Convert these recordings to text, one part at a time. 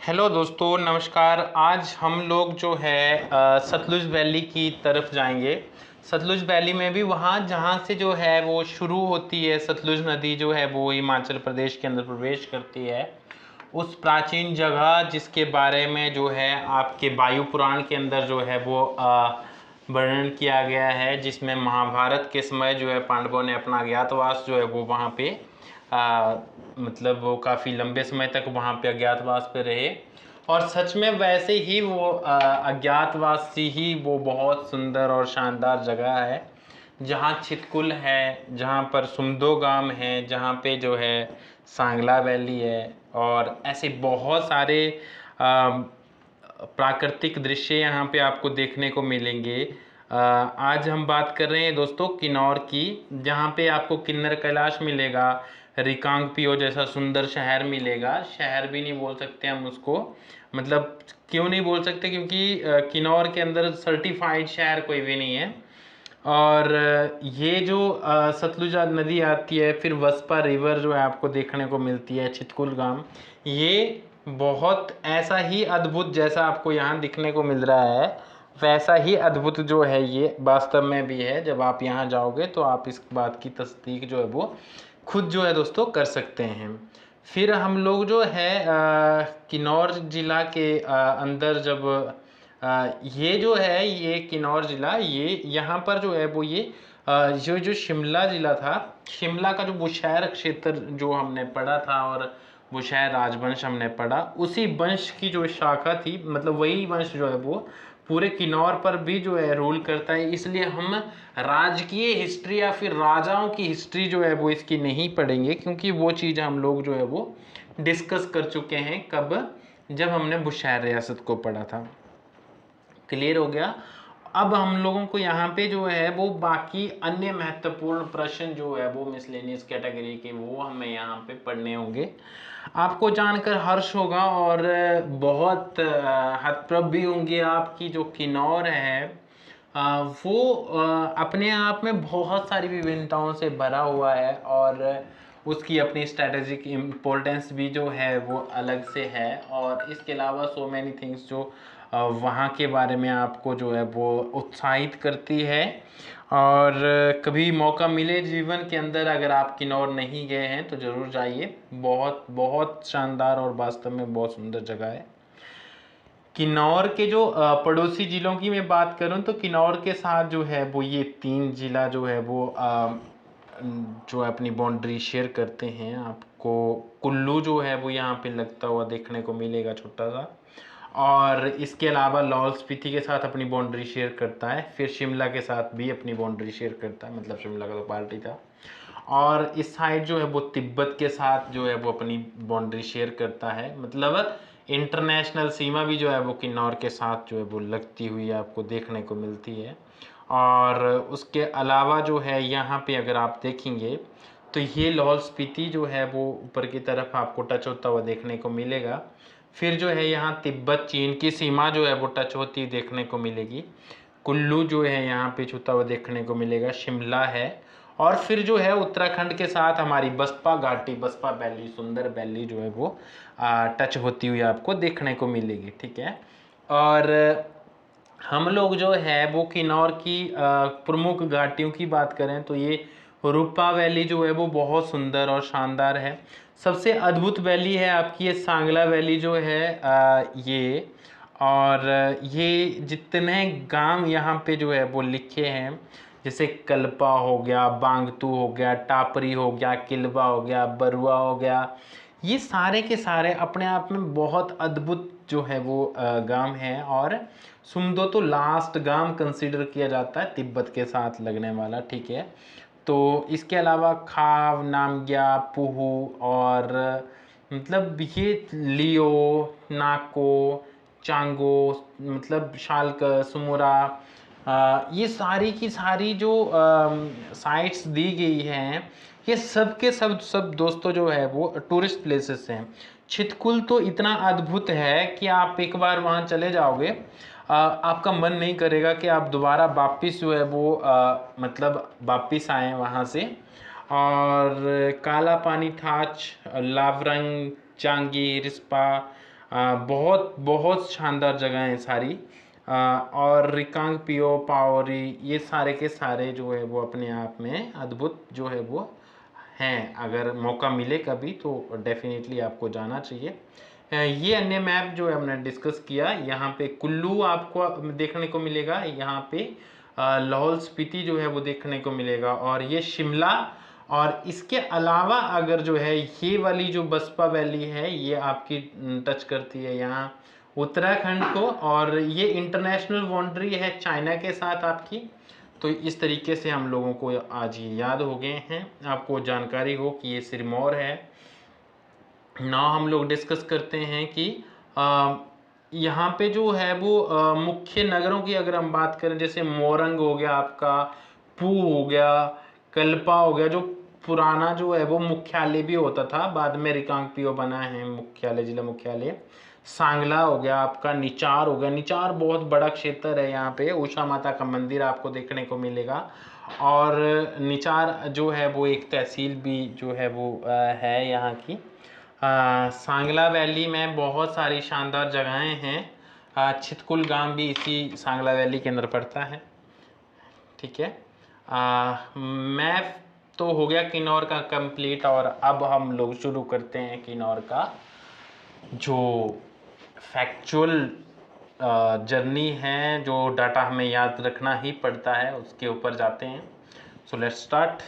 Hello दोस्तों, नमस्कार। आज हम लोग जो है सतलुज वैली की तरफ जाएंगे। सतलुज वैली में भी वहाँ जहाँ से जो है वो शुरू होती है, सतलुज नदी जो है वो हिमाचल प्रदेश के अंदर प्रवेश करती है। उस प्राचीन जगह जिसके बारे में जो है आपके वायु पुराण के अंदर जो है वो वर्णन किया गया है, जिसमें महाभारत के समय जो है पांडवों ने अपना अज्ञातवास जो है वो वहाँ पे मतलब वो काफ़ी लंबे समय तक वहाँ पे अज्ञातवास पे रहे। और सच में वैसे ही वो अज्ञातवासी ही वो बहुत सुंदर और शानदार जगह है, जहाँ चितकुल है, जहाँ पर सुमदो गाम है, जहाँ पे जो है सांगला वैली है, और ऐसे बहुत सारे प्राकृतिक दृश्य यहाँ पे आपको देखने को मिलेंगे। आज हम बात कर रहे हैं दोस्तों किन्नौर की, जहाँ पे आपको किन्नर कैलाश मिलेगा, रिकांगपिओ जैसा सुंदर शहर मिलेगा। शहर भी नहीं बोल सकते हम उसको, मतलब क्यों नहीं बोल सकते, क्योंकि किन्नौर के अंदर सर्टिफाइड शहर कोई भी नहीं है। और ये जो सतलुज नदी आती है, फिर वस्पा रिवर जो है आपको देखने को मिलती है, चितकुल गांव, ये बहुत ऐसा ही अद्भुत जैसा आपको यहाँ दिखने को मिल रहा है, वैसा ही अद्भुत जो है ये वास्तव में भी है। जब आप यहाँ जाओगे तो आप इस बात की तस्दीक जो है वो खुद जो है दोस्तों कर सकते हैं। फिर हम लोग जो है किन्नौर ज़िला के अंदर जब ये जो है ये किन्नौर ज़िला, ये यहाँ पर जो है वो ये जो शिमला ज़िला था, शिमला का जो बुशैर क्षेत्र जो हमने पढ़ा था, और बुशैर राजवंश हमने पढ़ा, उसी वंश की जो शाखा थी, मतलब वही वंश जो है वो पूरे किन्नौर पर भी जो है रूल करता है। इसलिए हम राजकीय हिस्ट्री या फिर राजाओं की हिस्ट्री जो है वो इसकी नहीं पढ़ेंगे, क्योंकि वो चीज़ हम लोग जो है वो डिस्कस कर चुके हैं। कब? जब हमने बुशैर रियासत को पढ़ा था। क्लियर हो गया। अब हम लोगों को यहाँ पे जो है वो बाकी अन्य महत्वपूर्ण प्रश्न जो है वो मिसलेनियस कैटेगरी के, वो हमें यहाँ पे पढ़ने होंगे। आपको जानकर हर्ष होगा और बहुत हतप्रभ भी होंगे आपकी जो किन्नौर है वो अपने आप में बहुत सारी विभिन्नताओं से भरा हुआ है, और उसकी अपनी स्ट्रेटेजिक इम्पोर्टेंस भी जो है वो अलग से है। और इसके अलावा सो मैनी थिंग्स जो वहाँ के बारे में आपको जो है वो उत्साहित करती है। और कभी मौका मिले जीवन के अंदर, अगर आप किन्नौर नहीं गए हैं तो ज़रूर जाइए। बहुत बहुत शानदार और वास्तव में बहुत सुंदर जगह है। किन्नौर के जो पड़ोसी ज़िलों की मैं बात करूं तो किन्नौर के साथ जो है वो ये 3 ज़िला जो है वो जो अपनी बाउंड्री शेयर करते हैं। आपको कुल्लू जो है वो यहाँ पे लगता हुआ देखने को मिलेगा, छोटा सा। और इसके अलावा लाहौल स्पीति के साथ अपनी बाउंड्री शेयर करता है, फिर शिमला के साथ भी अपनी बाउंड्री शेयर करता है, मतलब शिमला का तो पार्टी था। और इस साइड जो है वो तिब्बत के साथ जो है वो अपनी बाउंड्री शेयर करता है, मतलब इंटरनेशनल सीमा भी जो है वो किन्नौर के साथ जो है वो लगती हुई आपको देखने को मिलती है। और उसके अलावा जो है यहाँ पे अगर आप देखेंगे तो ये लाहौल स्पीति जो है वो ऊपर की तरफ आपको टच होता हुआ देखने को मिलेगा। फिर जो है यहाँ तिब्बत चीन की सीमा जो है वो टच होती देखने को मिलेगी। कुल्लू जो है यहाँ पे छूता हुआ देखने को मिलेगा, शिमला है। और फिर जो है उत्तराखंड के साथ हमारी बसपा घाटी, बसपा वैली, सुंदर वैली जो है वो टच होती हुई आपको देखने को मिलेगी। ठीक है। और हम लोग जो है वो किन्नौर की प्रमुख घाटियों की बात करें तो ये रूपा वैली जो है वो बहुत सुंदर और शानदार है। सबसे अद्भुत वैली है आपकी ये सांगला वैली जो है ये। और ये जितने गांव यहाँ पे जो है वो लिखे हैं, जैसे कल्पा हो गया, बांगतू हो गया, टापरी हो गया, किलवा हो गया, बरुआ हो गया, ये सारे के सारे अपने आप में बहुत अद्भुत जो है वो गांव हैं। और सुमदो तो लास्ट गांव कंसीडर किया जाता है तिब्बत के साथ लगने वाला। ठीक है। तो इसके अलावा खाव, नामग्या, पुहू, और मतलब ये लियो, नाको, चांगो, मतलब शाल्क, सुमुरा, ये सारी की सारी जो साइट्स दी गई हैं, ये सब के सब दोस्तों जो है वो टूरिस्ट प्लेसेस हैं। चितकुल तो इतना अद्भुत है कि आप एक बार वहाँ चले जाओगे, आपका मन नहीं करेगा कि आप दोबारा वापस जो है वो मतलब वापस आएँ वहाँ से। और काला पानी थाच, लावरंग, चांगी, रिस्पा, बहुत बहुत शानदार जगह है सारी। और रिकांग पिओ पाओरी ये सारे के सारे जो है वो अपने आप में अद्भुत जो है वो हैं। अगर मौका मिले कभी तो डेफिनेटली आपको जाना चाहिए। ये अन्य मैप जो है हमने डिस्कस किया, यहाँ पे कुल्लू आपको देखने को मिलेगा, यहाँ पे लाहौल स्पीति जो है वो देखने को मिलेगा, और ये शिमला। और इसके अलावा अगर जो है ये वाली जो बसपा वैली है ये आपकी टच करती है यहाँ उत्तराखंड को, और ये इंटरनेशनल बाउंड्री है चाइना के साथ आपकी। तो इस तरीके से हम लोगों को आज ये याद हो गए हैं, आपको जानकारी हो कि ये सिरमौर है। ना हम लोग डिस्कस करते हैं कि यहाँ पे जो है वो मुख्य नगरों की अगर हम बात करें, जैसे मोरंग हो गया आपका, पू हो गया, कल्पा हो गया, जो पुराना जो है वो मुख्यालय भी होता था, बाद में रिकांगपिओ बना है मुख्यालय, जिला मुख्यालय। सांगला हो गया आपका, निचार हो गया, निचार बहुत बड़ा क्षेत्र है, यहाँ पे उषा माता का मंदिर आपको देखने को मिलेगा। और निचार जो है वो एक तहसील भी जो है वो है यहाँ की। सांगला वैली में बहुत सारी शानदार जगहें हैं। छितकुल गांव भी इसी सांगला वैली के अंदर पड़ता है, ठीक है। मैप तो हो गया किन्नौर का कंप्लीट, और अब हम लोग शुरू करते हैं किन्नौर का जो फैक्चुअल जर्नी है, जो डाटा हमें याद रखना ही पड़ता है, उसके ऊपर जाते हैं। So let's start.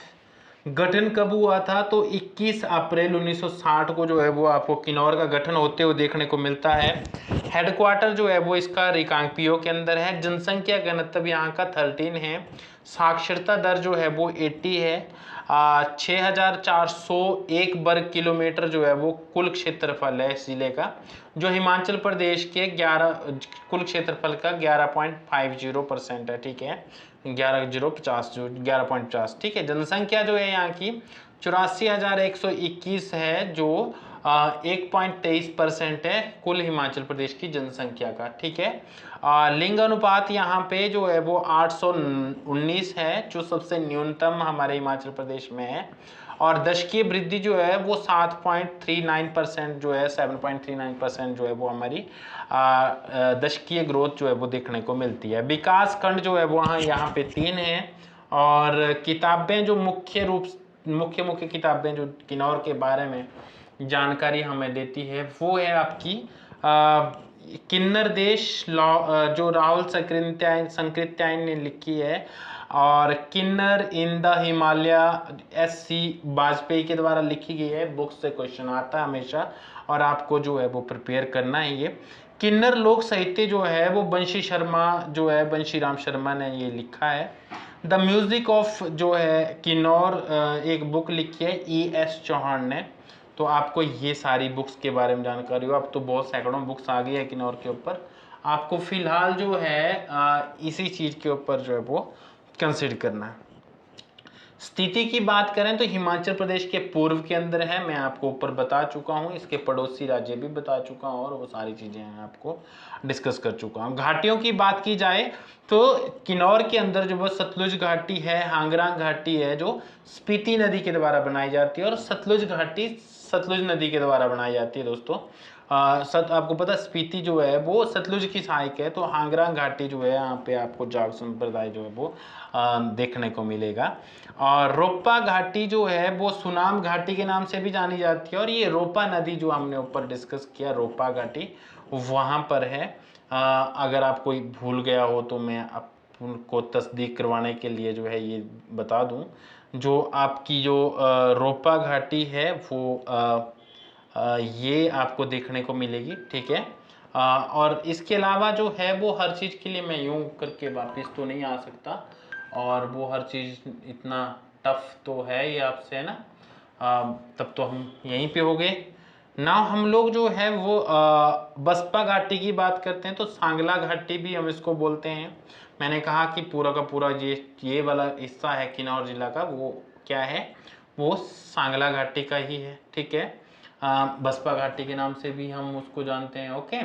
गठन कब हुआ था? तो 21 अप्रैल 1960 को जो है वो आपको किन्नौर का गठन होते हुए देखने को मिलता है। हेडक्वार्टर जो है वो इसका रिकांगपिओ के अंदर है। जनसंख्या घनत्व यहाँ का 13 है। साक्षरता दर जो है वो 80 है। 6401 वर्ग किलोमीटर जो है वो कुल क्षेत्रफल है इस जिले का, जो हिमाचल प्रदेश के 11 कुल क्षेत्रफल का 11.50% है, ठीक है। 11.50, ठीक है। जनसंख्या जो है यहाँ की 84,121 है, जो 1.23% है कुल हिमाचल प्रदेश की जनसंख्या का, ठीक है। लिंग अनुपात यहाँ पे जो है वो 819 है, जो सबसे न्यूनतम हमारे हिमाचल प्रदेश में है। और दशकीय वृद्धि जो है वो 7.39% जो है 7.39% जो है वो हमारी दशकीय ग्रोथ जो है वो देखने को मिलती है। विकास खंड जो है वो यहाँ पे 3 है। और किताबें जो मुख्य किताबें जो किन्नौर के बारे में जानकारी हमें देती है वो है आपकी किन्नर देश जो राहुल संकृत्यायन ने लिखी है, और Kinnar in the Himalaya SC Vajpayee के द्वारा लिखी गई है। बुक से क्वेश्चन आता है हमेशा, और आपको जो है वो प्रिपेयर करना है ये। किन्नर लोक साहित्य जो है वो बंशी राम शर्मा ने ये लिखा है। द म्यूजिक ऑफ जो है किन्नौर एक बुक लिखी है ES चौहान ने। तो आपको ये सारी बुक्स के बारे में जानकारी हो। अब तो बहुत सैकड़ों बुक्स आ गई है किन्नौर के ऊपर, आपको फिलहाल जो है इसी चीज़ के ऊपर जो है वो कंसिडर करना है। स्थिति की बात करें तो हिमाचल प्रदेश के पूर्व के अंदर है, मैं आपको ऊपर बता चुका हूँ, इसके पड़ोसी राज्य भी बता चुका हूँ, और वो सारी चीज़ें हैं आपको डिस्कस कर चुका हूँ। घाटियों की बात की जाए तो किन्नौर के अंदर जो वो सतलुज घाटी है, हांगरांग घाटी है, जो स्पीति नदी के द्वारा बनाई जाती है, और सतलुज घाटी सतलुज नदी के द्वारा बनाई जाती है दोस्तों। आपको पता स्पीति जो है वो सतलुज की सहायक है, तो हांगरांग घाटी जो है यहाँ पे आपको जाट संप्रदाय जो है वो देखने को मिलेगा। और रोपा घाटी जो है वो सुनाम घाटी के नाम से भी जानी जाती है, और ये रोपा नदी जो हमने ऊपर डिस्कस किया, रोपा घाटी वहाँ पर है। अगर आप कोई भूल गया हो तो मैं आपको तस्दीक करवाने के लिए जो है ये बता दूँ, जो आपकी जो रोपा घाटी है वो ये आपको देखने को मिलेगी, ठीक है। और इसके अलावा जो है वो हर चीज़ के लिए मैं यूं करके वापस तो नहीं आ सकता, और वो हर चीज़ इतना टफ तो है ये आपसे, है ना। तब तो हम यहीं पे हो गए ना। हम लोग जो है वो बसपा घाटी की बात करते हैं, तो सांगला घाटी भी हम इसको बोलते हैं। मैंने कहा कि पूरा का पूरा ये वाला हिस्सा है किन्नौर जिला का, वो क्या है, वो सांगला घाटी का ही है, ठीक है। बसपा घाटी के नाम से भी हम उसको जानते हैं, ओके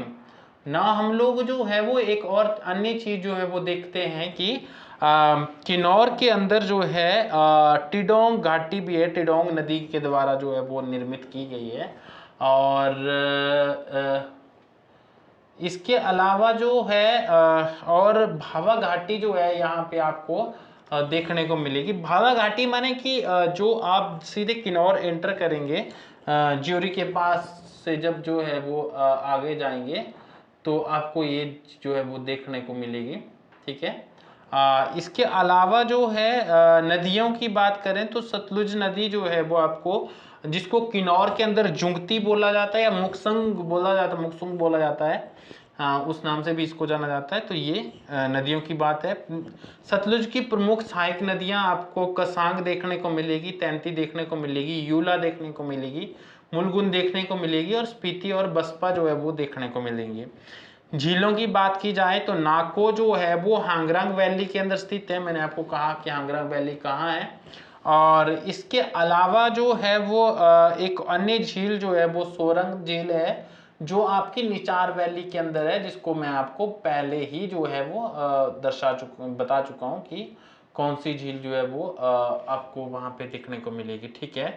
ना। हम लोग जो है वो एक और अन्य चीज़ जो है वो देखते हैं कि किन्नौर के अंदर जो है टिडोंग घाटी भी है, टिडोंग नदी के द्वारा जो है वो निर्मित की गई है। और इसके अलावा जो है और भावा घाटी जो है यहाँ पे आपको देखने को मिलेगी। भावा घाटी माने कि जो आप सीधे किन्नौर एंटर करेंगे ज्योरी के पास से जब जो है वो आगे जाएंगे तो आपको ये जो है वो देखने को मिलेगी। ठीक है। इसके अलावा जो है नदियों की बात करें तो सतलुज नदी जो है वो आपको, जिसको किन्नौर के अंदर जुंगती बोला जाता है या मुक्संग बोला जाता है, मुक्सुंग बोला जाता है, उस नाम से भी इसको जाना जाता है। तो ये नदियों की बात है। सतलुज की प्रमुख सहायक नदियां आपको कसांग देखने को मिलेगी, तैंती देखने को मिलेगी, यूला देखने को मिलेगी, मुलगुन देखने को मिलेगी और स्पीति और बसपा जो है वो देखने को मिलेंगे। झीलों की बात की जाए तो नाको जो है वो हांगरांग वैली के अंदर स्थित है। मैंने आपको कहा कि हांगरांग वैली कहाँ है। और इसके अलावा जो है वो एक अन्य झील जो है वो सोरंग झील है, जो आपकी निचार वैली के अंदर है, जिसको मैं आपको पहले ही जो है वो बता चुका हूँ कि कौन सी झील जो है वो आपको वहाँ पे देखने को मिलेगी। ठीक है।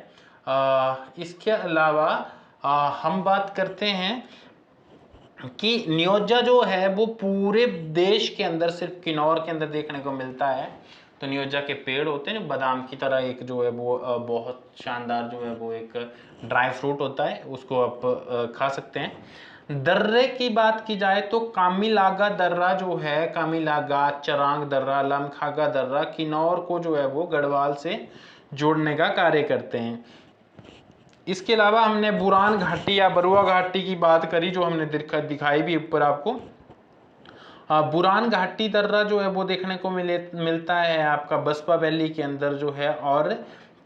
इसके अलावा हम बात करते हैं कि नियोजा जो है वो पूरे देश के अंदर सिर्फ किन्नौर के अंदर देखने को मिलता है। तो नियोजा के पेड़ होते हैं जो बादाम की तरह, एक जो है वो बहुत शानदार जो है वो एक ड्राई फ्रूट होता है, उसको आप खा सकते हैं। दर्रे की बात की जाए तो कामिलागा दर्रा जो है, कामिलागा, चरांग दर्रा, लमखागा दर्रा किन्नौर को जो है वो गढ़वाल से जोड़ने का कार्य करते हैं। इसके अलावा हमने बुरान घाटी या बरुआ घाटी की बात करी, जो हमने दिखाई भी ऊपर आपको। बुरान घाटी दर्रा जो है वो देखने को मिलता है आपका बसपा वैली के अंदर जो है, और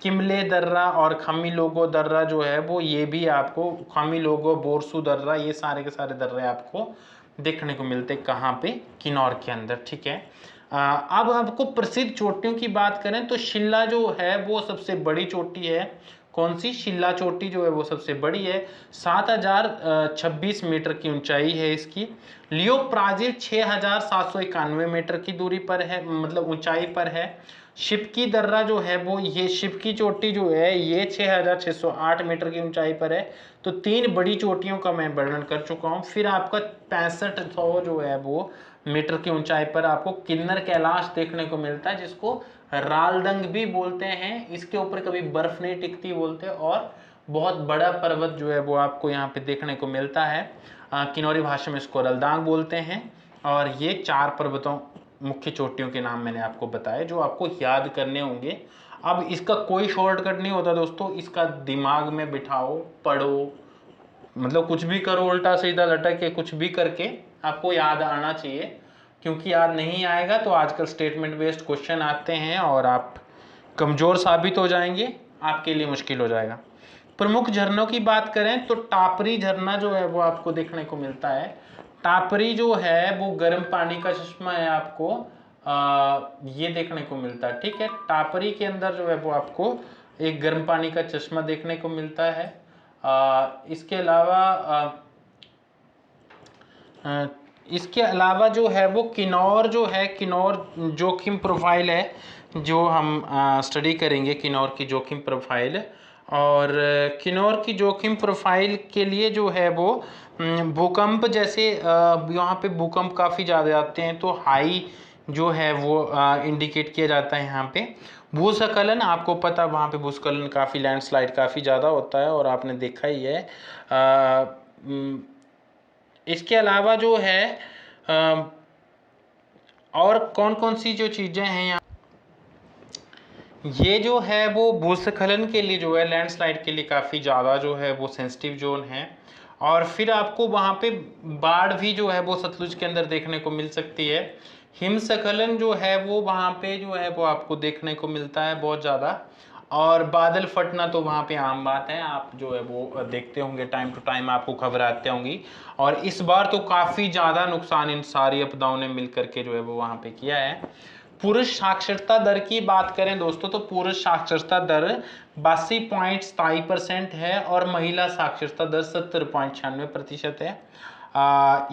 किमले दर्रा और खामीलोगो दर्रा जो है वो ये भी आपको, खामीलोगो, बोरसू दर्रा, ये सारे के सारे दर्रे आपको देखने को मिलते कहाँ पे, किन्नौर के अंदर। ठीक है। अब आपको प्रसिद्ध चोटियों की बात करें तो शिल्ला जो है वो सबसे बड़ी चोटी है। कौन सी? शिल्ला चोटी जो है वो सबसे बड़ी है, 7026 मीटर की ऊंचाई है इसकी। लियो प्राजील 6791 मीटर की दूरी पर है, मतलब ऊंचाई पर है। शिपकी दर्रा जो है वो, ये शिपकी चोटी जो है ये 6608 मीटर की ऊंचाई पर है। तो 3 बड़ी चोटियों का मैं वर्णन कर चुका हूँ। फिर आपका 6500 जो है वो मीटर की ऊंचाई पर आपको किन्नर कैलाश देखने को मिलता है, जिसको रालदंग भी बोलते हैं। इसके ऊपर कभी बर्फ नहीं टिकती बोलते, और बहुत बड़ा पर्वत जो है वो आपको यहाँ पे देखने को मिलता है। किन्नौरी भाषा में इसको रलदांग बोलते हैं। और ये 4 पर्वतों, मुख्य चोटियों के नाम मैंने आपको बताए, जो आपको याद करने होंगे। अब इसका कोई शॉर्टकट नहीं होता दोस्तों, इसका दिमाग में बिठाओ, पढ़ो, मतलब कुछ भी करो, उल्टा सीधा लटक के कुछ भी करके आपको याद आना चाहिए। क्योंकि याद नहीं आएगा तो आजकल स्टेटमेंट बेस्ड क्वेश्चन आते हैं और आप कमज़ोर साबित हो जाएंगे, आपके लिए मुश्किल हो जाएगा। प्रमुख झरनों की बात करें तो टापरी झरना जो है वो आपको देखने को मिलता है। टापरी जो है वो गर्म पानी का चश्मा है, आपको ये देखने को मिलता है। ठीक है। टापरी के अंदर जो है वो आपको एक गर्म पानी का चश्मा देखने को मिलता है। इसके अलावा जो है वो किन्नौर जो है, किन्नौर जोखिम प्रोफाइल है, जो हम स्टडी करेंगे किन्नौर की जोखिम प्रोफाइल। और किन्नौर की जोखिम प्रोफाइल के लिए जो है वो भूकंप, जैसे यहाँ पे भूकंप काफ़ी ज़्यादा आते हैं तो हाई जो है वो इंडिकेट किया जाता है यहाँ पे। भूस्खलन, आपको पता वहाँ पे भूस्खलन काफ़ी, लैंडस्लाइड काफ़ी ज़्यादा होता है और आपने देखा ही है। इसके अलावा जो है और कौन कौन सी जो चीज़ें हैं यहाँ, ये जो है वो भूस्खलन के लिए जो है, लैंडस्लाइड के लिए काफ़ी ज़्यादा जो है वो सेंसिटिव जोन है। और फिर आपको वहाँ पे बाढ़ भी जो है वो सतलुज के अंदर देखने को मिल सकती है। हिमस्खलन जो है वो वहाँ पे जो है वो आपको देखने को मिलता है बहुत ज़्यादा। और बादल फटना तो वहाँ पे आम बात है, आप जो है वो देखते होंगे, टाइम टू टाइम आपको खबर आती होंगी। और इस बार तो काफ़ी ज़्यादा नुकसान इन सारी आपदाओं ने मिल करके जो है वो वहाँ पे किया है। पुरुष साक्षरता दर की बात करें दोस्तों तो पुरुष साक्षरता दर 82.27% है और महिला साक्षरता दर 70.96% है।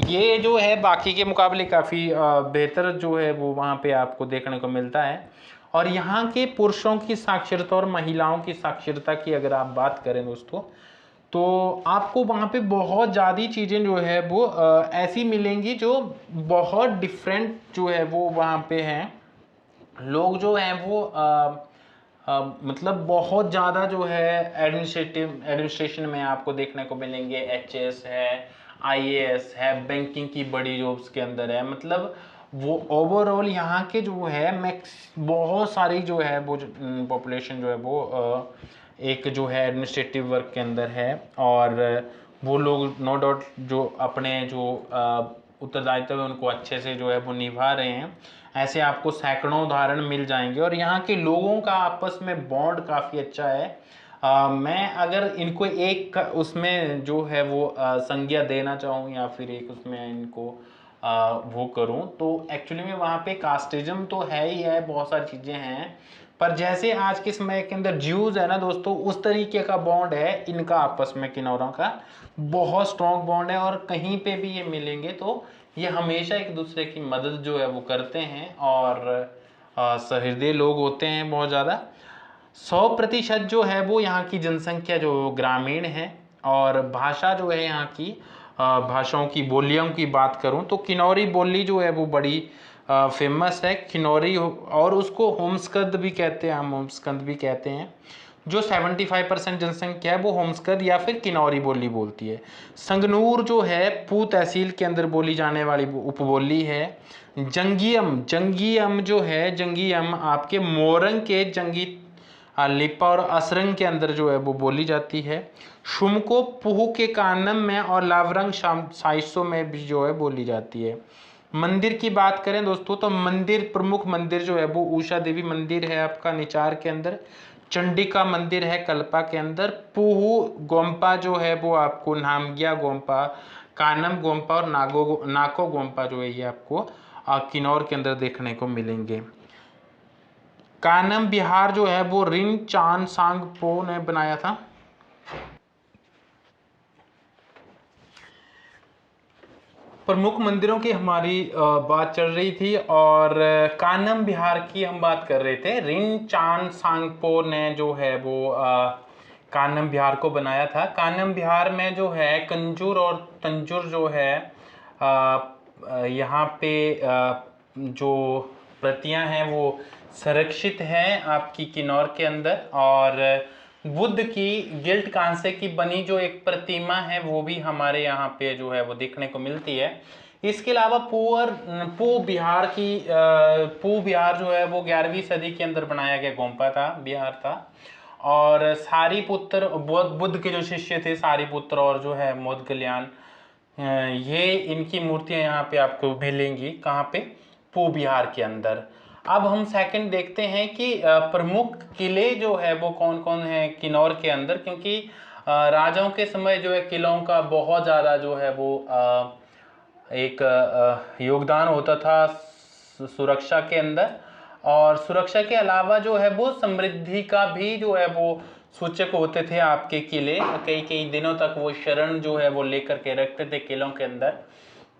ये जो है बाकी के मुकाबले काफ़ी बेहतर जो है वो वहाँ पे आपको देखने को मिलता है। और यहाँ के पुरुषों की साक्षरता और महिलाओं की साक्षरता की अगर आप बात करें दोस्तों, तो आपको वहाँ पे बहुत ज़्यादा चीज़ें जो है वो ऐसी मिलेंगी जो बहुत डिफरेंट जो है वो वहाँ पे हैं। लोग जो हैं वो मतलब बहुत ज़्यादा जो है एडमिनिस्ट्रेशन में आपको देखने को मिलेंगे। एचएस है, आईएएस है, बैंकिंग की बड़ी जॉब्स के अंदर है। मतलब वो ओवरऑल यहाँ के जो है मैक्स बहुत सारी जो है वो पॉपुलेशन जो है वो एक जो है एडमिनिस्ट्रेटिव वर्क के अंदर है। और वो लोग नो डाउट जो अपने जो उत्तरदायित्व है उनको अच्छे से जो है वो निभा रहे हैं। ऐसे आपको सैकड़ों उदाहरण मिल जाएंगे और यहाँ के लोगों का आपस में बॉन्ड काफ़ी अच्छा है। मैं अगर इनको एक उसमें जो है वो संज्ञा देना चाहूँ या फिर एक उसमें इनको वो करूँ तो एक्चुअली में वहाँ पे कास्टिज्म तो है ही है, बहुत सारी चीज़ें हैं। पर जैसे आज के समय के अंदर ज्यूज है ना दोस्तों, उस तरीके का बॉन्ड है इनका आपस में, किन्नौरों का बहुत स्ट्रॉन्ग बॉन्ड है। और कहीं पे भी ये मिलेंगे तो ये हमेशा एक दूसरे की मदद जो है वो करते हैं और सहृदय लोग होते हैं बहुत ज़्यादा। 100% जो है वो यहाँ की जनसंख्या जो ग्रामीण है। और भाषा जो है यहाँ की भाषाओं की बोलियों की बात करूँ तो किन्नौरी बोली जो है वो बड़ी फेमस है, किन्नौरी। और उसको होमस्कंद भी कहते हैं, हम होमस्कंद भी कहते हैं। जो 75% जनसंख्या है वो होमस्कंद या फिर किन्नौरी बोली बोलती है। संगनूर जो है पू तहसील के अंदर बोली जाने वाली उपबोली है। जंगियम जो है, जंगियम आपके मोरंग के जंगी लिपा और असरंग के अंदर जो है वो बोली जाती है। शुमको पुह के कानम में और लावरंग साइसो में भी जो है बोली जाती है। मंदिर की बात करें दोस्तों तो मंदिर, प्रमुख मंदिर जो है वो उषा देवी मंदिर है आपका निचार के अंदर। चंडिका मंदिर है कल्पा के अंदर। पुहू गोम्पा जो है वो आपको नामग्या गोम्पा, कानम गोम्पा और नाको गोम्पा जो है ये आपको किन्नौर के अंदर देखने को मिलेंगे। कानम बिहार जो है वो रिन चान सांगपो ने बनाया था। प्रमुख मंदिरों की हमारी बात चल रही थी और कानम बिहार की हम बात कर रहे थे। रिन चान सांगपो ने जो है वो कानम बिहार को बनाया था। कानम बिहार में जो है कंजूर और तंजूर जो है यहाँ पे जो प्रतियां हैं वो संरक्षित हैं आपकी किन्नौर के अंदर। और बुद्ध की गिल्ट कांसे की बनी जो एक प्रतिमा है वो भी हमारे यहाँ पे जो है वो देखने को मिलती है। इसके अलावा पू बिहार जो है वो 11वीं सदी के अंदर बनाया गया गोम्पा था, बिहार था। और सारीपुत्र बुद्ध के जो शिष्य थे सारीपुत्र और जो है मोदगल्यान, ये इनकी मूर्तियां यहाँ पे आपको मिलेंगी। कहाँ पे? पू बिहार के अंदर। अब हम सेकंड देखते हैं कि प्रमुख किले जो है वो कौन कौन है किन्नौर के अंदर, क्योंकि राजाओं के समय जो है किलों का बहुत ज़्यादा जो है वो एक योगदान होता था सुरक्षा के अंदर। और सुरक्षा के अलावा जो है वो समृद्धि का भी जो है वो सूचक होते थे आपके किले। कई कई दिनों तक वो शरण जो है वो लेकर के रखते थे किलों के अंदर।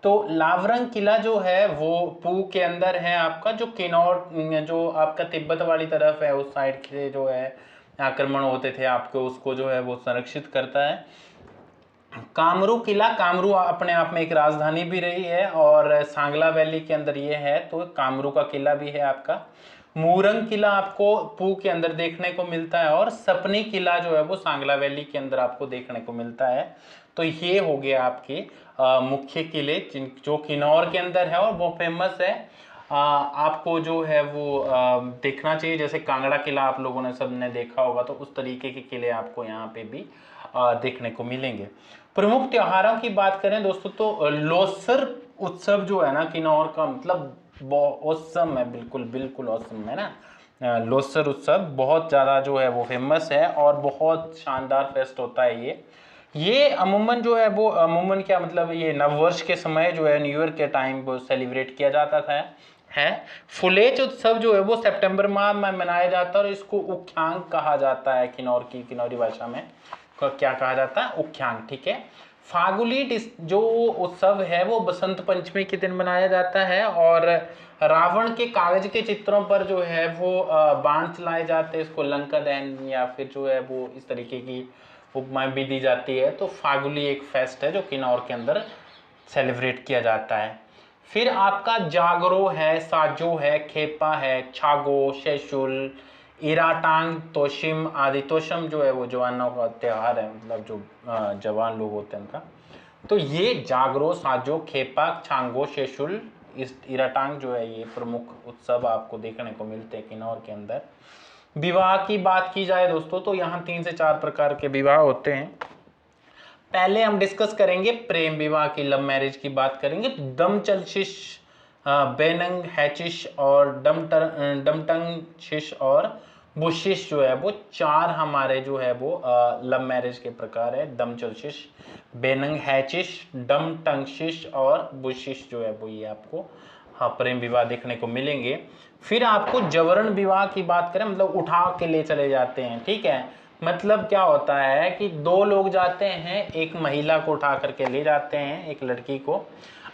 तो लावरंग किला जो है वो पू के अंदर है आपका। जो किन्नौर जो आपका तिब्बत वाली तरफ है उस साइड से जो है आक्रमण होते थे आपके, उसको जो है वो संरक्षित करता है। कामरू किला, कामरू अपने आप में एक राजधानी भी रही है और सांगला वैली के अंदर ये है, तो कामरू का किला भी है आपका। मूरंग किला आपको पू के अंदर देखने को मिलता है और सपनी किला जो है वो सांगला वैली के अंदर आपको देखने को मिलता है। तो ये हो गया आपके मुख्य किले जो किन्नौर के अंदर है और वो फेमस है। आपको जो है वो देखना चाहिए। जैसे कांगड़ा किला आप लोगों ने सबने देखा होगा, तो उस तरीके के किले आपको यहाँ पे भी देखने को मिलेंगे। प्रमुख त्योहारों की बात करें दोस्तों तो लोसर उत्सव जो है ना किन्नौर का, मतलब औसम है, बिल्कुल बिल्कुल औसम है ना। लोसर उत्सव बहुत ज़्यादा जो है वो फेमस है और बहुत शानदार फेस्ट होता है ये अमूमन जो है वो अमूमन क्या मतलब, ये नववर्ष के समय जो है न्यू ईयर के टाइम वो सेलिब्रेट किया जाता था है। फुलेच उत्सव जो है वो सितंबर माह में मनाया जाता है और इसको उख्यांग कहा जाता है। किन्नौरी भाषा में क्या कहा जाता है? उख्यांग, ठीक है। फागुली जो उत्सव है वो बसंत पंचमी के दिन मनाया जाता है और रावण के कागज के चित्रों पर जो है वो बाण चलाए जाते हैं। इसको लंका दहन या फिर जो है वो इस तरीके की उपमाएं भी दी जाती है। तो फागुली एक फेस्ट है जो किन्नौर के अंदर सेलिब्रेट किया जाता है। फिर आपका जागरो है, साजो है, खेपा है, छागो, शेशुल, इराटांग, तोशिम आदि। तोशम जो है वो जवानों का त्यौहार है, मतलब जो जवान लोग होते हैं उनका। तो ये जागरो, साजो, खेपा, छांगो, शेशुल, इस इराटांग जो है ये प्रमुख उत्सव आपको देखने को मिलते हैं किन्नौर के अंदर। विवाह की बात की जाए दोस्तों तो यहाँ 3 से 4 प्रकार के विवाह होते हैं। पहले हम डिस्कस करेंगे प्रेम विवाह की, लव मैरिज की बात करेंगे। दमचलशिश, बेनंग हैचिश और डमटंग शिश और बुशिश जो है वो 4 हमारे जो है वो लव मैरिज के प्रकार है। दमचलशिश, बेनंग हैचिश, डमटंगशिश और बुशिश जो है वो ये आपको प्रेम विवाह देखने को मिलेंगे। फिर आपको जबरन विवाह की बात करें, मतलब उठा के ले चले जाते हैं, ठीक है। मतलब क्या होता है कि 2 लोग जाते हैं, एक महिला को उठा करके ले जाते हैं, एक लड़की को।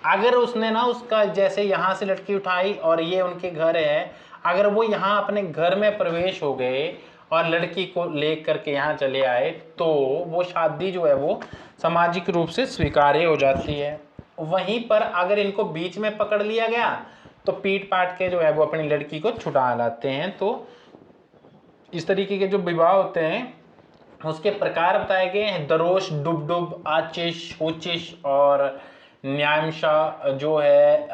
अगर उसने ना उसका जैसे यहाँ से लड़की उठाई और ये उनके घर है, अगर वो यहाँ अपने घर में प्रवेश हो गए और लड़की को ले करके यहाँ चले आए तो वो शादी जो है वो सामाजिक रूप से स्वीकार्य हो जाती है। वहीं पर अगर इनको बीच में पकड़ लिया गया तो पीट पाट के जो है वो अपनी लड़की को छुड़ा लाते हैं। तो इस तरीके के जो विवाह होते हैं उसके प्रकार बताए गए हैं। दरोश, डुबडुब, आचिश, उचिश और न्यायशा जो है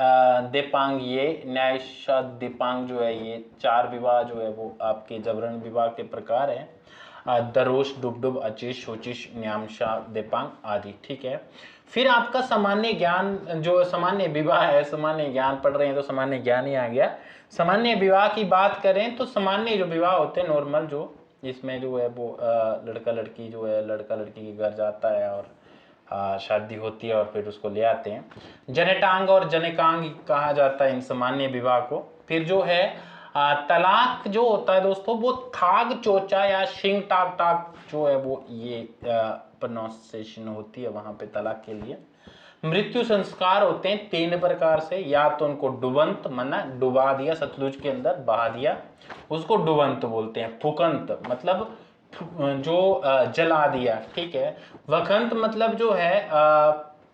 देपांग। ये न्यायशा देपांग जो है ये 4 विवाह जो है वो आपके जबरन विवाह के प्रकार हैं। दरोश, डुबडुब, अचिश, उचिश, न्यामशा, देपांग आदि, ठीक है। फिर आपका सामान्य ज्ञान, जो सामान्य विवाह है, सामान्य ज्ञान पढ़ रहे हैं तो सामान्य ज्ञान ही आ गया। सामान्य विवाह की बात करें तो सामान्य जो विवाह होते हैं नॉर्मल, जो इसमें जो है वो लड़का लड़की जो है, लड़का लड़की के घर जाता है और शादी होती है और फिर उसको ले आते हैं। जनेटांग और जनेकांग कहा जाता है इन सामान्य विवाह को। फिर जो है तलाक जो होता है दोस्तों वो थाग चोचा या शिंग टाक टाक जो है वो ये प्रोनाउंसिएशन होती है वहां पे तलाक के लिए। मृत्यु संस्कार होते हैं 3 प्रकार से। या तो उनको डुबंत, मना डुबा दिया, सतलुज के अंदर बहा दिया, उसको डुबंत बोलते हैं। फुकंत मतलब जो जला दिया, ठीक है। वखंत मतलब जो है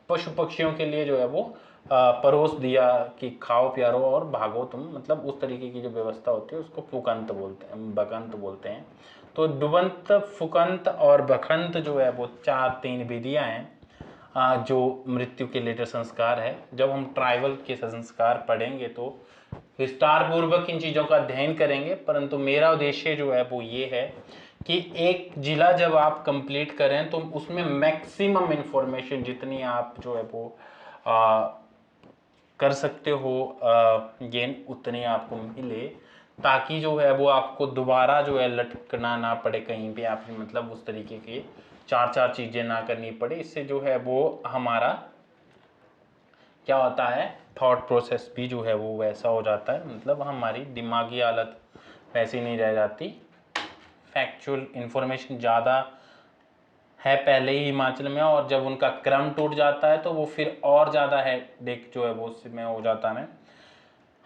पशु पक्षियों के लिए जो है वो परोस दिया कि खाओ प्यारो और भागो तुम, मतलब उस तरीके की जो व्यवस्था होती है उसको फुकंत बोलते हैं, बकंत बोलते हैं। तो डुबंत, फुकंत और बखंत जो है वो 3 विधियां हैं जो मृत्यु के लेटर संस्कार है। जब हम ट्राइबल के संस्कार पढ़ेंगे तो विस्तार पूर्वक इन चीज़ों का अध्ययन करेंगे, परंतु मेरा उद्देश्य जो है वो ये है कि एक जिला जब आप कंप्लीट करें तो उसमें मैक्सिमम इंफॉर्मेशन जितनी आप जो है वो कर सकते हो गेन उतनी आपको मिले, ताकि जो है वो आपको दोबारा जो है लटकना ना पड़े कहीं पे, आप मतलब उस तरीके के 4 चीज़ें ना करनी पड़े। इससे जो है वो हमारा क्या होता है, थॉट प्रोसेस भी जो है वो वैसा हो जाता है, मतलब हमारी दिमागी हालत वैसी नहीं रह जाती। फैक्चुअल इंफॉर्मेशन ज़्यादा है पहले ही हिमाचल में, और जब उनका क्रम टूट जाता है तो वो फिर और ज़्यादा है देख जो है वो उसमें हो जाता है।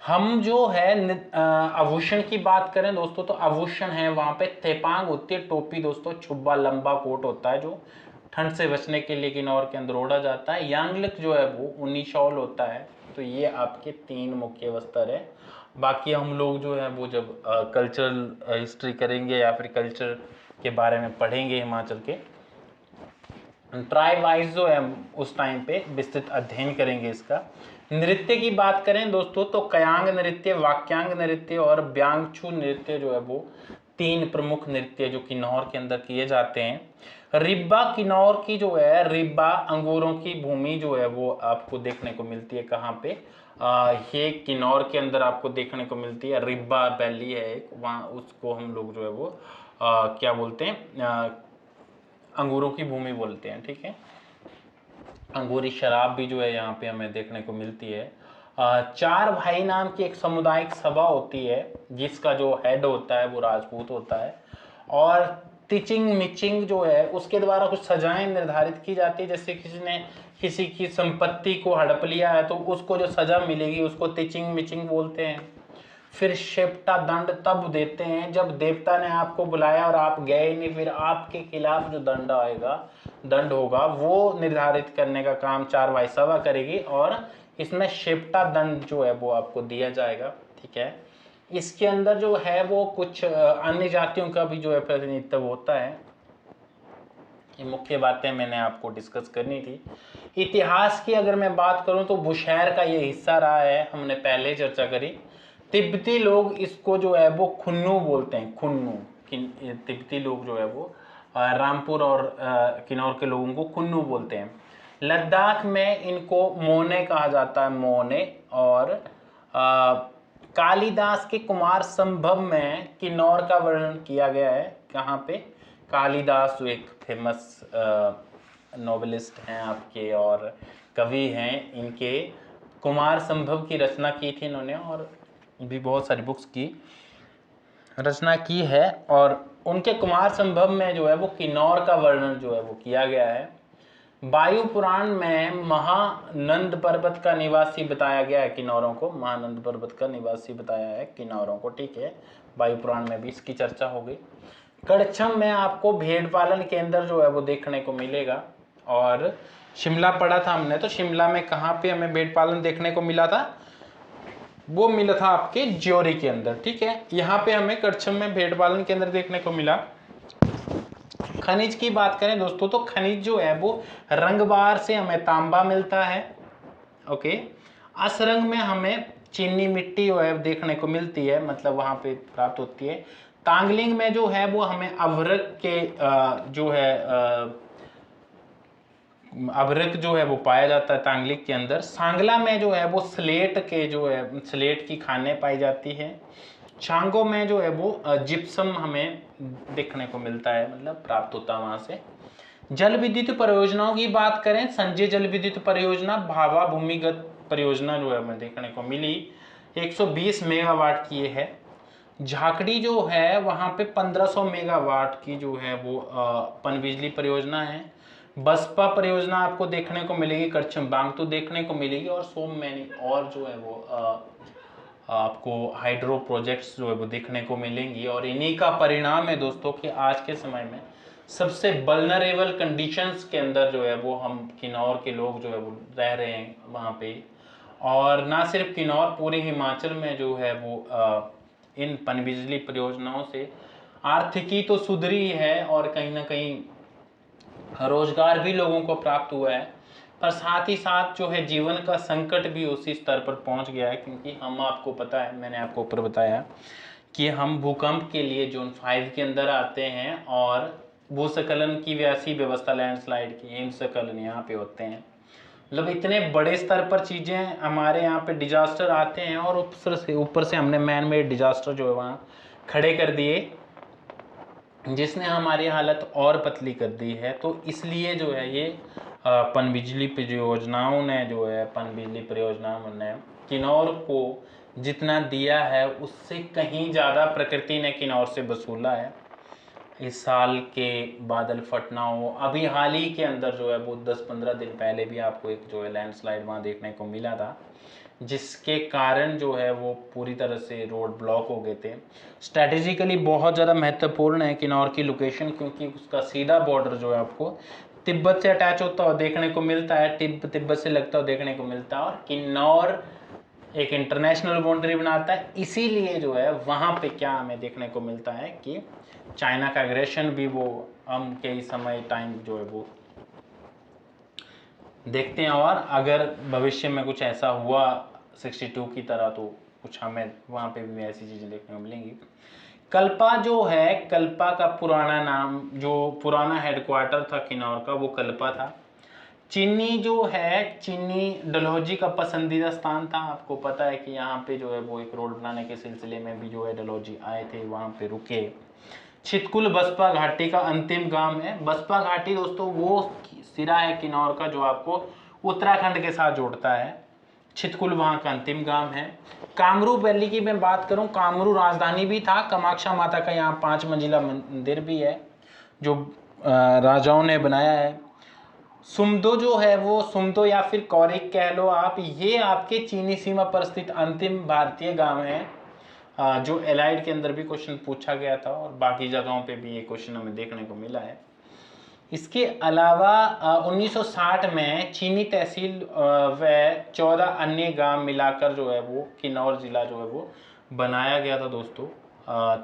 हम जो है आभूषण की बात करें दोस्तों तो आभूषण है वहाँ पे थेपांग होती है, टोपी दोस्तों, छुब्बा लंबा कोट होता है जो ठंड से बचने के लिए किन्नौर के अंदर ओढ़ा जाता है। यांगलक जो है वो ऊनी शॉल होता है। तो ये आपके 3 मुख्य वस्त्र है। बाकी हम लोग जो है वो जब कल्चरल हिस्ट्री करेंगे या फिर कल्चर के बारे में पढ़ेंगे हिमाचल के ट्राइब वाइज जो है उस टाइम पे विस्तृत अध्ययन करेंगे इसका। नृत्य की बात करें दोस्तों तो कयांग नृत्य, वाक्यांग नृत्य और ब्यांगछू नृत्य जो है वो 3 प्रमुख नृत्य जो किन्नौर के अंदर किए जाते हैं। रिब्बा किन्नौर की जो है, रिब्बा अंगूरों की भूमि जो है वो आपको देखने को मिलती है कहाँ पे, ये किन्नौर के अंदर आपको देखने को मिलती है। रिब्बा वैली है एक, वहाँ उसको हम लोग जो है वो क्या बोलते हैं, अंगूरों की भूमि बोलते हैं, ठीक है। अंगूरी शराब भी जो है यहाँ पे हमें देखने को मिलती है। 4 भाई नाम की एक सामुदायिक सभा होती है जिसका जो हेड होता है वो राजपूत होता है, और टिचिंग मिचिंग जो है उसके द्वारा कुछ सजाएं निर्धारित की जाती है। जैसे किसी ने किसी की संपत्ति को हड़प लिया है तो उसको जो सजा मिलेगी उसको टिचिंग मिचिंग बोलते हैं। फिर शेप्टा दंड तब देते हैं जब देवता ने आपको बुलाया और आप गए नहीं, फिर आपके खिलाफ जो दंड होगा वो निर्धारित करने का काम चारवाई सभा करेगी और इसमें शेप्टा दंड जो है वो आपको दिया जाएगा। ठीक है, इसके अंदर जो है वो कुछ अन्य जातियों का भी जो है प्रतिनिधित्व होता है। ये मुख्य बातें मैंने आपको डिस्कस करनी थी। इतिहास की अगर मैं बात करूं तो बुशहर का ये हिस्सा रहा है, हमने पहले चर्चा करी। तिब्बती लोग इसको जो है वो खुन्नू बोलते हैं, खुन्नू। तिब्बती लोग जो है वो रामपुर और किन्नौर के लोगों को खुन्नू बोलते हैं। लद्दाख में इनको मोने कहा जाता है, मोने। और कालिदास के कुमार संभव में किन्नौर का वर्णन किया गया है। कहाँ पे? कालिदास जो एक फेमस नॉवेलिस्ट हैं आपके और कवि हैं, इनके कुमार संभव की रचना की थी इन्होंने और भी बहुत सारी बुक्स की रचना की है। और उनके कुमार संभव में जो है वो किन्नौर का वर्णन जो है वो किया गया है। वायु पुराण में महानंद पर्वत का निवासी बताया गया है किन्नौरों को, महानंद पर्वत का निवासी बताया है किन्नौरों को। ठीक है, वायु पुराण में भी इसकी चर्चा हो गई। कड़छम में आपको भेड़ पालन केंद्र जो है वो देखने को मिलेगा। और शिमला पढ़ा था हमने, तो शिमला में कहाँ पे हमें भेड़ पालन देखने को मिला था? वो मिला था आपके ज्योरी के अंदर। ठीक है, यहाँ पे हमें कड़छम में भेड़ पालन केंद्र देखने को मिला। खनिज की बात करें दोस्तों तो खनिज जो है वो रंगबार से हमें तांबा मिलता है। ओके, असरंग में हमें चीनी मिट्टी जो है देखने को मिलती है, मतलब वहां पे प्राप्त होती है। तांगलिंग में जो है वो हमें अभ्रक के जो है अभ्रक जो है वो पाया जाता है तांगलिंग के अंदर। सांगला में जो है वो स्लेट के जो है स्लेट की खानें पाई जाती है। चांगो में जो है वो जिप्सम हमें देखने को मिलता है, मतलब प्राप्त होता है वहां से। जल विद्युत परियोजनाओं की बात करें, संजय जल विद्युत परियोजना भाभा भूमिगत परियोजना जो है हमें देखने को मिली, 120 मेगावाट की है। झाकड़ी जो है वहां पे 1500 मेगावाट की जो है वो पनबिजली परियोजना है। बसपा परियोजना आपको देखने को मिलेगी, करछम बांगतू देखने को मिलेगी और सोममैनी और जो है वो आपको हाइड्रो प्रोजेक्ट्स जो है वो देखने को मिलेंगी। और इन्हीं का परिणाम है दोस्तों कि आज के समय में सबसे वल्नरेबल कंडीशंस के अंदर जो है वो हम किन्नौर के लोग जो है वो रह रहे हैं वहाँ पे। और ना सिर्फ किन्नौर, पूरे हिमाचल में जो है वो इन पनबिजली परियोजनाओं से आर्थिकी तो सुधरी है और कहीं ना कहीं रोजगार भी लोगों को प्राप्त हुआ है, पर साथ ही साथ जो है जीवन का संकट भी उसी स्तर पर पहुंच गया है। क्योंकि हम, आपको पता है, मैंने आपको ऊपर बताया कि हम भूकंप के लिए जोन 5 के अंदर आते हैं और भूस्खलन की वैसी व्यवस्था, लैंडस्लाइड की, हिमस्खलन यहाँ पे होते हैं। मतलब इतने बड़े स्तर पर चीज़ें हमारे यहाँ पे डिजास्टर आते हैं और ऊपर से हमने मैन मेड डिजास्टर जो है वहाँ खड़े कर दिए, जिसने हमारी हालत और पतली कर दी है। तो इसलिए जो है ये पनबिजली परियोजनाओं ने जो है पनबिजली परियोजनाओं ने किन्नौर को जितना दिया है उससे कहीं ज़्यादा प्रकृति ने किन्नौर से वसूला है। इस साल के बादल फटना हो, अभी हाल ही के अंदर जो है वो 10-15 दिन पहले भी आपको एक जो है लैंडस्लाइड वहाँ देखने को मिला था, जिसके कारण जो है वो पूरी तरह से रोड ब्लॉक हो गए थे। स्ट्रैटेजिकली बहुत ज़्यादा महत्वपूर्ण है किन्नौर की लोकेशन, क्योंकि उसका सीधा बॉर्डर जो है आपको तिब्बत से अटैच होता हुआ देखने को मिलता है, तिब्बत से लगता हुआ देखने को मिलता है। और किन्नौर एक इंटरनेशनल बाउंड्री बनाता है, इसीलिए जो है वहाँ पे क्या हमें देखने को मिलता है कि चाइना का एग्रेशन भी वो हम कई समय टाइम जो है वो देखते हैं। और अगर भविष्य में कुछ ऐसा हुआ 62 की तरह तो कुछ हमें वहाँ पे भी ऐसी चीज़ें देखने को मिलेंगी। कल्पा जो है, कल्पा का पुराना नाम, जो पुराना हेडक्वार्टर था किन्नौर का, वो कल्पा था। चीनी जो है, चीनी डलहौजी का पसंदीदा स्थान था। आपको पता है कि यहाँ पे जो है वो एक रोड बनाने के सिलसिले में भी जो है डलहौजी आए थे, वहाँ पे रुके। छितकुल बसपा घाटी का अंतिम गांव है। बसपा घाटी दोस्तों वो सिरा है किन्नौर का जो आपको उत्तराखंड के साथ जोड़ता है। छितकुल वहाँ का अंतिम गांव है। कामरू वैली की मैं बात करूँ, कामरू राजधानी भी था। कामाक्षा माता का यहाँ 5 मंजिला मंदिर भी है जो राजाओं ने बनाया है। सुमदो जो है वो, सुमदो या फिर कौरिक कह लो आप, ये आपके चीनी सीमा पर स्थित अंतिम भारतीय गांव है। जो एलाइड के अंदर भी क्वेश्चन पूछा गया था और बाकी जगहों पे भी ये क्वेश्चन हमें देखने को मिला है। इसके अलावा 1960 में चीनी तहसील व 14 अन्य गांव मिलाकर जो है वो किन्नौर ज़िला जो है वो बनाया गया था दोस्तों।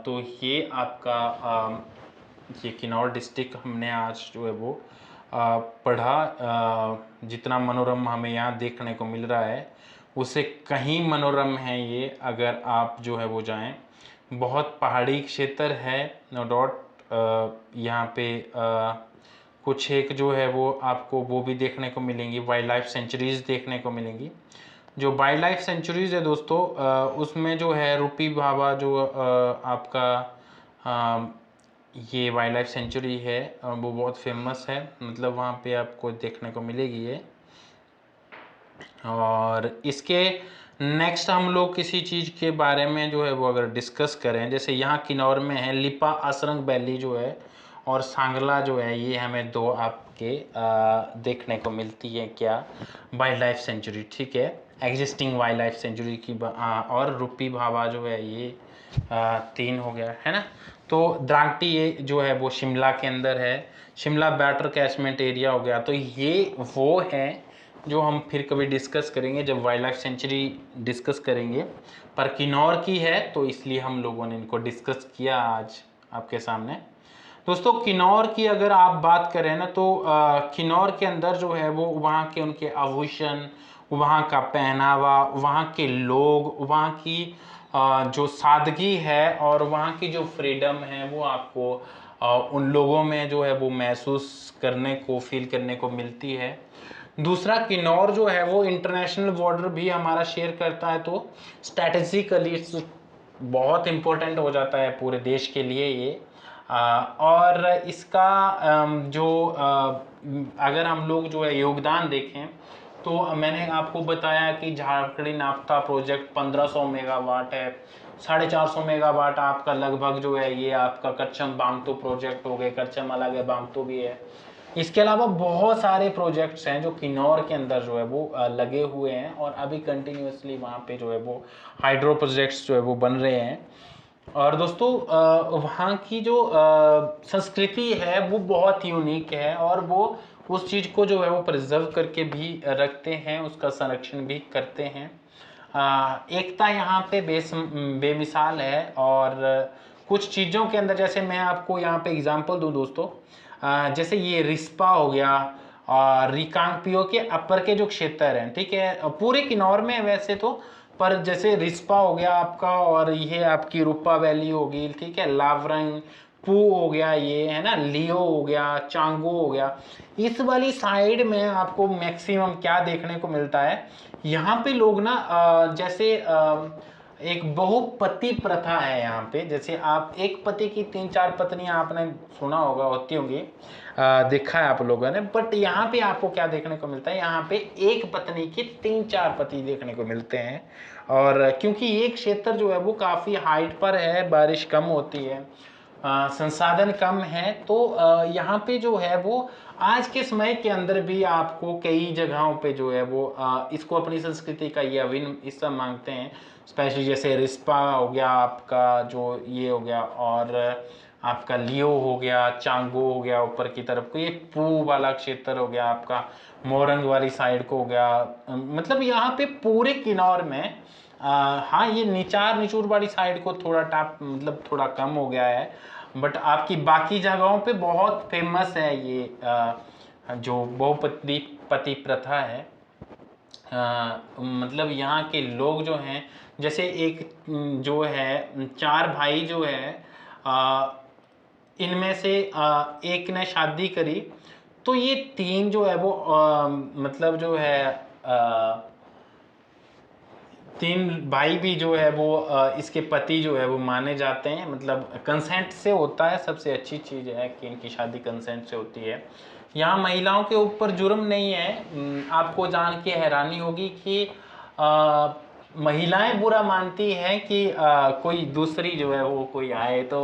तो ये आपका ये किन्नौर डिस्ट्रिक्ट हमने आज जो है वो पढ़ा। जितना मनोरम हमें यहाँ देखने को मिल रहा है उससे कहीं मनोरम है ये, अगर आप जो है वो जाएं। बहुत पहाड़ी क्षेत्र है नो डाउट। यहाँ पे कुछ एक जो है वो आपको वो भी देखने को मिलेंगी, वाइल्ड लाइफ सेंचुरीज़ देखने को मिलेंगी। जो वाइल्ड लाइफ सेंचुरीज़ है दोस्तों उसमें जो है रूपी भाभा जो आपका ये वाइल्ड लाइफ सेंचुरी है वो बहुत फेमस है, मतलब वहाँ पे आपको देखने को मिलेगी ये। और इसके नेक्स्ट हम लोग किसी चीज़ के बारे में जो है वो अगर डिस्कस करें, जैसे यहाँ किन्नौर में है लिपा असरंग वैली जो है और सांगला जो है, ये हमें दो आपके देखने को मिलती है क्या वाइल्ड लाइफ सेंचुरी, ठीक है, एग्जिस्टिंग वाइल्ड लाइफ सेंचुरी की और रूपी भाभा जो है ये 3 हो गया है ना। तो द्रांगटी ये जो है वो शिमला के अंदर है, शिमला बैटर कैचमेंट एरिया हो गया। तो ये वो है जो हम फिर कभी डिस्कस करेंगे जब वाइल्ड लाइफ सेंचुरी डिस्कस करेंगे, पर किन्नौर की है तो इसलिए हम लोगों ने इनको डिस्कस किया आज आपके सामने। दोस्तों किन्नौर की अगर आप बात करें ना तो किन्नौर के अंदर जो है वो वहाँ के उनके आभूषण, वहाँ का पहनावा, वहाँ के लोग, वहाँ की जो सादगी है और वहाँ की जो फ्रीडम है वो आपको उन लोगों में जो है वो महसूस करने को, फील करने को मिलती है। दूसरा किन्नौर जो है वो इंटरनेशनल बॉर्डर भी हमारा शेयर करता है, तो स्ट्रैटेजिकली बहुत इम्पोर्टेंट हो जाता है पूरे देश के लिए ये। और इसका जो अगर हम लोग जो है योगदान देखें तो मैंने आपको बताया कि झारखंडी नाफ्ता प्रोजेक्ट 1500 मेगावाट है, 450 मेगावाट आपका लगभग जो है ये आपका करचम बांगतो प्रोजेक्ट हो गए, करचम अलग है बांगतो भी है। इसके अलावा बहुत सारे प्रोजेक्ट्स हैं जो किन्नौर के अंदर जो है वो लगे हुए हैं और अभी कंटिन्यूसली वहाँ पे जो है वो हाइड्रो प्रोजेक्ट्स जो है वो बन रहे हैं। और दोस्तों वहाँ की जो संस्कृति है वो बहुत यूनिक है और वो उस चीज़ को जो है वो प्रिजर्व करके भी रखते हैं, उसका संरक्षण भी करते हैं। एकता यहाँ पे बेमिसाल है। और कुछ चीज़ों के अंदर जैसे मैं आपको यहाँ पे एग्जांपल दूँ दोस्तों, जैसे ये रिस्पा हो गया और रिकांगपियो के अपर के जो क्षेत्र हैं, ठीक है, पूरे किन्नौर में वैसे तो, पर जैसे रिस्पा हो गया आपका और ये आपकी रूपा वैली होगी, ठीक है, लावरंग पू हो गया, ये है ना, लियो हो गया, चांगो हो गया, इस वाली साइड में आपको मैक्सिमम क्या देखने को मिलता है, यहाँ पे लोग ना जैसे एक बहुपति प्रथा है यहाँ पे। जैसे आप एक पति की 3-4 पत्नियां आपने सुना होगा, होती होंगी, देखा है आप लोगों ने, बट यहाँ पे आपको क्या देखने को मिलता है, यहाँ पे एक पत्नी के 3-4 पति देखने को मिलते हैं। और क्योंकि ये क्षेत्र जो है वो काफ़ी हाइट पर है, बारिश कम होती है, संसाधन कम है, तो यहाँ पे जो है वो आज के समय के अंदर भी आपको कई जगहों पे जो है वो इसको अपनी संस्कृति का ये अभिन्न हिस्सा मांगते हैं। स्पेशली जैसे रिस्पा हो गया आपका, जो ये हो गया, और आपका लियो हो गया, चांगो हो गया ऊपर की तरफ को, ये पू वाला क्षेत्र हो गया आपका, मोरंग वाली साइड को हो गया। मतलब यहाँ पे पूरे किन्नौर में हाँ ये निचूर वाली साइड को थोड़ा मतलब थोड़ा कम हो गया है, बट आपकी बाकी जगहों पे बहुत फेमस है ये जो बहुपति प्रथा है। मतलब यहाँ के लोग जो हैं, जैसे एक जो है 4 भाई जो है, इनमें से एक ने शादी करी, तो ये 3 जो है वो मतलब जो है 3 भाई भी जो है वो इसके पति जो है वो माने जाते हैं। मतलब कंसेंट से होता है, सबसे अच्छी चीज़ है कि इनकी शादी कंसेंट से होती है। यहाँ महिलाओं के ऊपर जुर्म नहीं है। आपको जान के हैरानी होगी कि महिलाएं बुरा मानती हैं कि कोई दूसरी जो है वो कोई आए तो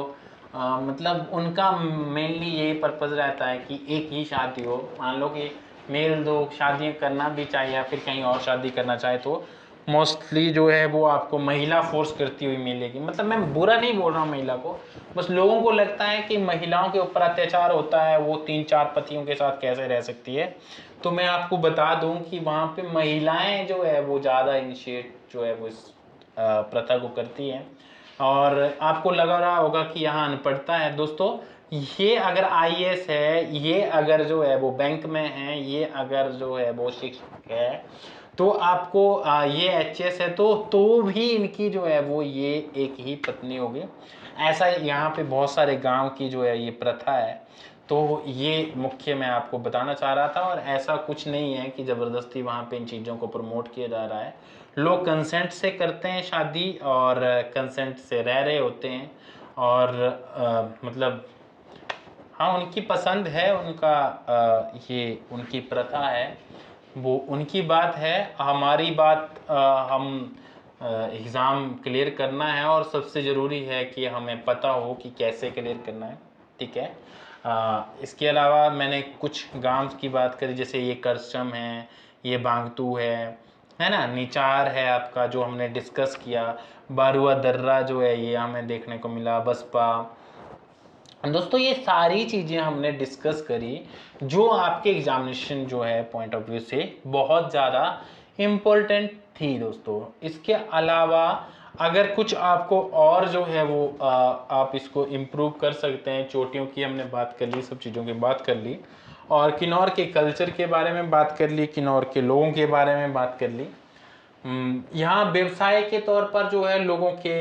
मतलब उनका मेनली ये पर्पज़ रहता है कि एक ही शादी हो। मान लो कि मेल 2 शादियाँ करना भी चाहिए या फिर कहीं और शादी करना चाहे तो मोस्टली जो है वो आपको महिला फोर्स करती हुई मिलेगी। मतलब मैं बुरा नहीं बोल रहा हूँ महिला को, बस लोगों को लगता है कि महिलाओं के ऊपर अत्याचार होता है, वो 3-4 पतियों के साथ कैसे रह सकती है। तो मैं आपको बता दूं कि वहाँ पे महिलाएं जो है वो ज़्यादा इनिशिएट जो है वो इस प्रथा को करती हैं। और आपको लग रहा होगा कि यहाँ अनपढ़ता है दोस्तों, ये अगर आईएएस है, ये अगर जो है वो बैंक में है, ये अगर जो है वो शिक्षक है, तो आपको ये एचएस है, तो भी इनकी जो है वो ये एक ही पत्नी होगी। ऐसा यहाँ पे बहुत सारे गांव की जो है ये प्रथा है। तो ये मुख्य मैं आपको बताना चाह रहा था। और ऐसा कुछ नहीं है कि ज़बरदस्ती वहाँ पे इन चीज़ों को प्रमोट किया जा रहा है। लोग कंसेंट से करते हैं शादी और कंसेंट से रह रहे होते हैं। और मतलब हाँ, उनकी पसंद है, उनका ये उनकी प्रथा है, वो उनकी बात है। हमारी बात हम एग्ज़ाम क्लियर करना है और सबसे ज़रूरी है कि हमें पता हो कि कैसे क्लियर करना है। ठीक है। इसके अलावा मैंने कुछ गांव की बात करी, जैसे ये करसम है, ये बांगतू है ना, निचार है आपका जो हमने डिस्कस किया, बारुआ दर्रा जो है ये हमें देखने को मिला, बसपा। दोस्तों ये सारी चीज़ें हमने डिस्कस करी जो आपके एग्जामिनेशन जो है पॉइंट ऑफ व्यू से बहुत ज़्यादा इम्पोर्टेंट थी दोस्तों। इसके अलावा अगर कुछ आपको और जो है वो आप इसको इम्प्रूव कर सकते हैं। चोटियों की हमने बात कर ली, सब चीज़ों की बात कर ली, और किन्नौर के कल्चर के बारे में बात कर ली, किन्नौर के लोगों के बारे में बात कर ली। यहाँ व्यवसाय के तौर पर जो है लोगों के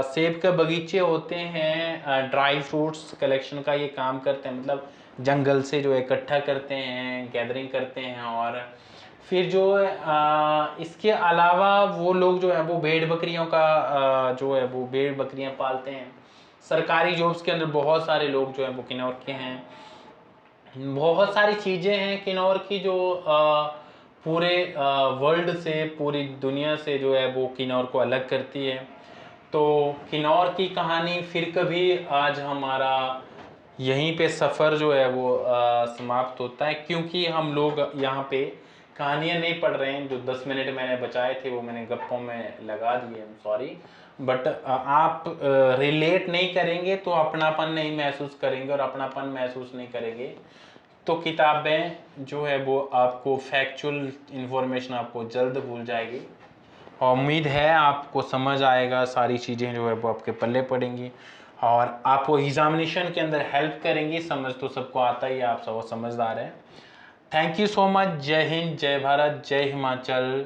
सेब के बगीचे होते हैं, ड्राई फ्रूट्स कलेक्शन का ये काम करते हैं। मतलब जंगल से जो है इकट्ठा करते हैं, गैदरिंग करते हैं, और फिर जो इसके अलावा वो लोग जो है वो भेड़ बकरियों का जो है वो भेड़ बकरियां पालते हैं। सरकारी जॉब्स के अंदर बहुत सारे लोग जो है वो किन्नौर के हैं। बहुत सारी चीज़ें हैं किन्नौर की जो पूरे वर्ल्ड से, पूरी दुनिया से जो है वो किन्नौर को अलग करती है। तो किन्नौर की कहानी फिर कभी, आज हमारा यहीं पे सफ़र जो है वो समाप्त होता है, क्योंकि हम लोग यहाँ पे कहानियाँ नहीं पढ़ रहे हैं। जो 10 मिनट मैंने बचाए थे वो मैंने गप्पों में लगा दिए, सॉरी। बट आप रिलेट नहीं करेंगे तो अपनापन नहीं महसूस करेंगे, और अपनापन महसूस नहीं करेंगे तो किताबें जो है वो आपको फैक्चुअल इन्फॉर्मेशन आपको जल्द भूल जाएगी। और उम्मीद है आपको समझ आएगा, सारी चीज़ें जो है वो आपके पल्ले पड़ेंगी और आपको एग्जामिनेशन के अंदर हेल्प करेंगी। समझ तो सबको आता ही है, आप सब समझदार हैं। Thank you so much. जय हिंद, जय भारत, जय हिमाचल।